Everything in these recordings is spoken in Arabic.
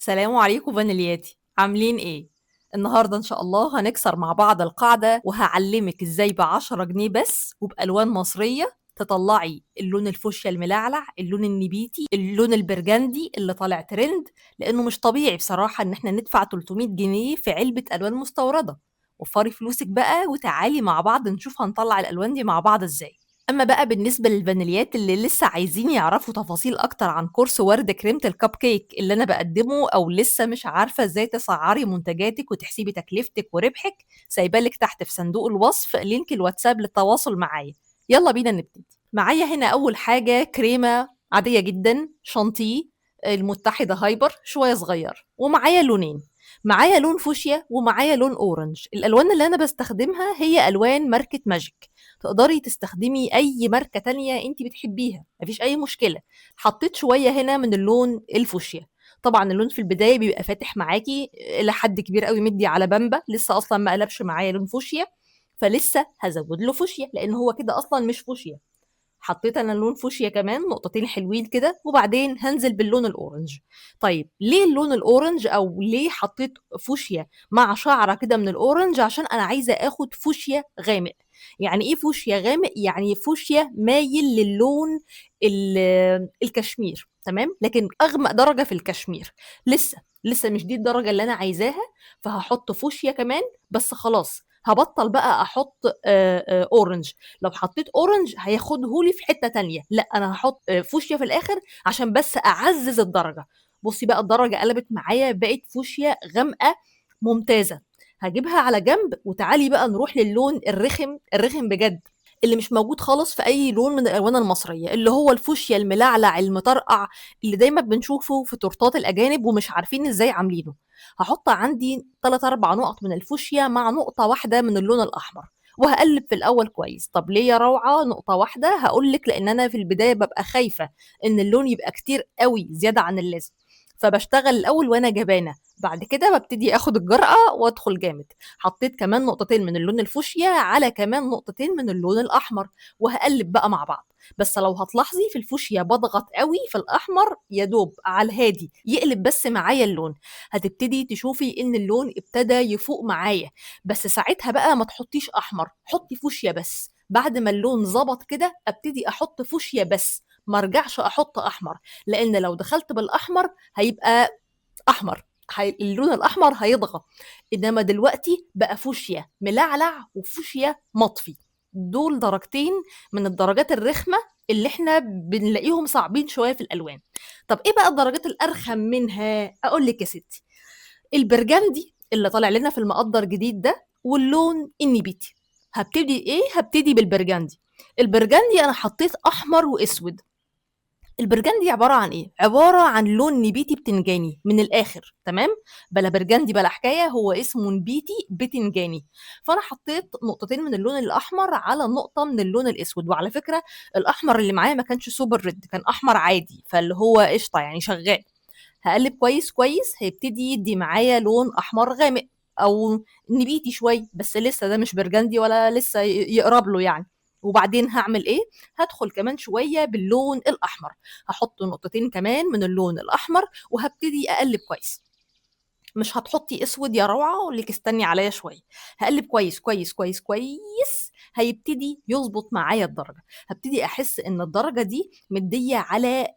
سلام عليكم فانيلياتي، عاملين ايه؟ النهارده ان شاء الله هنكسر مع بعض القاعدة وهعلمك ازاي ب10 جنيه بس وبألوان مصرية تطلعي اللون الفوشيا الملعلع، اللون النبيتي، اللون البرجندي اللي طالع ترند. لانه مش طبيعي بصراحة ان احنا ندفع 300 جنيه في علبة ألوان مستوردة. وفري فلوسك بقى وتعالي مع بعض نشوف هنطلع الألوان دي مع بعض ازاي. اما بقى بالنسبه للفانيليات اللي لسه عايزين يعرفوا تفاصيل اكتر عن كورس ورد كريمه الكب كيك اللي انا بقدمه، او لسه مش عارفه ازاي تسعري منتجاتك وتحسبي تكلفتك وربحك، سايبالك تحت في صندوق الوصف لينك الواتساب للتواصل معايا. يلا بينا نبتدي. معايا هنا اول حاجه كريمه عاديه جدا شانتيه المتحده هايبر شويه صغير، ومعايا لونين. معايا لون فوشيا ومعايا لون اورنج. الالوان اللي انا بستخدمها هي الوان ماركه ماجيك. تقدري تستخدمي اي ماركه تانية انت بتحبيها، مفيش اي مشكله. حطيت شويه هنا من اللون الفوشيا. طبعا اللون في البدايه بيبقى فاتح معاكي الى حد كبير قوي، مدي على بامبا، لسه اصلا ما قلبش معايا لون فوشيا. فلسه هزود له فوشيا لان هو كده اصلا مش فوشيا. حطيت انا لون فوشيا كمان نقطتين حلوين كده، وبعدين هنزل باللون الاورنج. طيب ليه اللون الاورنج، او ليه حطيت فوشيا مع شعره كده من الاورنج؟ عشان انا عايزه اخد فوشيا غامق. يعني ايه فوشيا غامق؟ يعني فوشيا مايل للون الكشمير، تمام، لكن اغمق درجه في الكشمير. لسه مش دي الدرجه اللي انا عايزاها. فهحط فوشيا كمان، بس خلاص هبطل بقى احط اورنج. لو حطيت اورنج هياخدهولي في حته تانية، لا انا هحط فوشيا في الاخر عشان بس اعزز الدرجه. بصي بقى الدرجه قلبت معايا، بقت فوشيا غامقه ممتازه. هجيبها على جنب وتعالي بقى نروح للون الرخم الرخم بجد، اللي مش موجود خالص في اي لون من الالوان المصريه، اللي هو الفوشيا الملعلع المطرقع اللي دايما بنشوفه في تورتات الاجانب ومش عارفين ازاي عاملينه. هحط عندي 3 4 نقط من الفوشيا مع نقطه واحده من اللون الاحمر، وهقلب في الاول كويس. طب ليه يا روعه نقطه واحده؟ هقول لك لان انا في البدايه ببقى خايفه ان اللون يبقى كتير قوي زياده عن اللازم، فبشتغل الاول وانا جبانه. بعد كده ببتدي اخد الجرأة وادخل جامد. حطيت كمان نقطتين من اللون الفوشيا على كمان نقطتين من اللون الاحمر، وهقلب بقى مع بعض. بس لو هتلاحظي في الفوشيا بضغط قوي، في الاحمر يا دوب على الهادي يقلب بس معايا اللون. هتبتدي تشوفي ان اللون ابتدى يفوق معايا. بس ساعتها بقى ما تحطيش احمر، حطي فوشيا بس. بعد ما اللون ظبط كده ابتدي احط فوشيا بس، ما ارجعش احط احمر. لان لو دخلت بالاحمر هيبقى احمر، اللون الاحمر هيضغى. انما دلوقتي بقى فوشيا ملعلع وفوشيا مطفي. دول درجتين من الدرجات الرخمه اللي احنا بنلاقيهم صعبين شويه في الالوان. طب ايه بقى الدرجات الارخم منها؟ اقول لك يا ستي، البرجندي اللي طالع لنا في المقدر جديد ده، واللون النبيتي. هبتدي بالبرجندي. البرجندي انا حطيت احمر واسود. البرجندي عبارة عن إيه؟ عبارة عن لون نبيتي بتنجاني من الآخر، تمام؟ بلا برجندي بلا حكاية، هو اسمه نبيتي بتنجاني. فأنا حطيت نقطتين من اللون الأحمر على نقطة من اللون الأسود. وعلى فكرة الأحمر اللي معايا ما كانش سوبر ريد، كان أحمر عادي، فاللي هو قشطة يعني شغال. هقلب كويس كويس، هيبتدي يدي معايا لون أحمر غامق أو نبيتي شوية، بس لسه ده مش برجندي ولا لسه يقرب له يعني. وبعدين هعمل ايه؟ هدخل كمان شويه باللون الاحمر، هحط نقطتين كمان من اللون الاحمر وهبتدي اقلب كويس. مش هتحطي اسود يا روعه، اقول لك استني عليا شويه. هقلب كويس كويس كويس كويس، هيبتدي يظبط معايا الدرجه. هبتدي احس ان الدرجه دي مديه على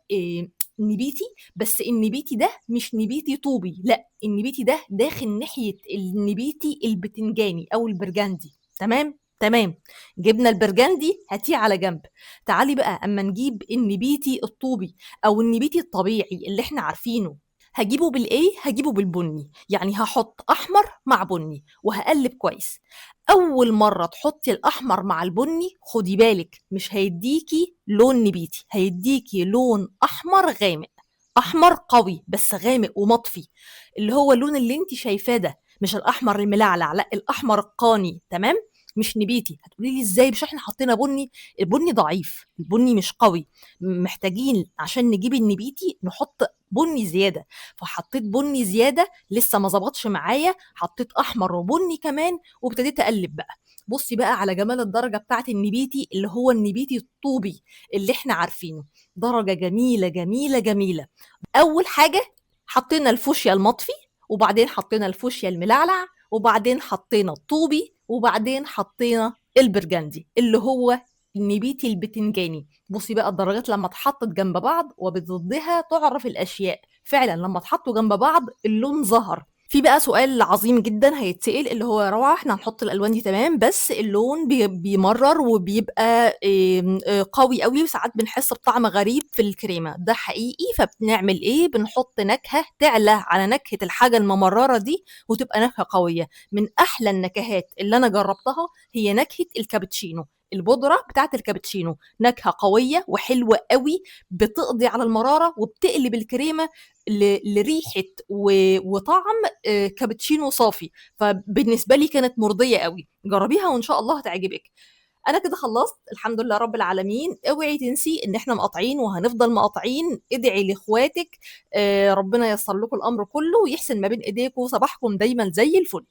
نبيتي. بس النبيتي ده مش نبيتي طوبي، لا النبيتي ده داخل ناحيه النبيتي البتنجاني او البرجندي. تمام تمام. جبنا البرجندي هاتيه على جنب. تعالي بقى اما نجيب النبيتي الطوبي او النبيتي الطبيعي اللي احنا عارفينه. هجيبه بالايه؟ هجيبه بالبني، يعني هحط احمر مع بني وهقلب كويس. اول مره تحطي الاحمر مع البني خدي بالك مش هيديكي لون نبيتي، هيديكي لون احمر غامق. احمر قوي بس غامق ومطفي، اللي هو اللون اللي انت شايفاه ده، مش الاحمر الملعلع، لا الاحمر القاني، تمام؟ مش نبيتي. هتقولي لي ازاي؟ مش احنا حطينا بني؟ البني ضعيف، البني مش قوي. محتاجين عشان نجيب النبيتي نحط بني زياده. فحطيت بني زياده لسه ما ظبطش معايا، حطيت احمر وبني كمان وابتديت اقلب بقى. بصي بقى على جمال الدرجه بتاعت النبيتي، اللي هو النبيتي الطوبي اللي احنا عارفينه. درجه جميله جميله جميله. اول حاجه حطينا الفوشيا المطفي، وبعدين حطينا الفوشيا الملعلع، وبعدين حطينا الطوبي، وبعدين حطينا البرجندي اللي هو النبيتي البتنجاني. بصي بقى الدرجات لما اتحطت جنب بعض وبضدها تعرف الاشياء، فعلا لما اتحطوا جنب بعض اللون ظهر. في بقى سؤال عظيم جدا هيتسأل اللي هو يا روعة احنا هنحط الالوان دي تمام بس اللون بيمرر وبيبقى قوي قوي وساعات بنحس بطعم غريب في الكريمة، ده حقيقي. فبنعمل ايه؟ بنحط نكهة تعلى على نكهة الحاجة الممررة دي وتبقى نكهة قوية. من احلى النكهات اللي انا جربتها هي نكهة الكابتشينو، البودرة بتاعت الكابتشينو نكهة قوية وحلوة قوي، بتقضي على المرارة وبتقلب الكريمة لريحة وطعم كابتشينو صافي. فبالنسبة لي كانت مرضية قوي، جربيها وإن شاء الله هتعجبك. أنا كده خلصت الحمد لله رب العالمين. اوعي تنسي إن إحنا مقاطعين وهنفضل مقاطعين. ادعي لإخواتك ربنا ييسر لكم الأمر كله ويحسن ما بين إيديكم، صباحكم دايما زي الفل.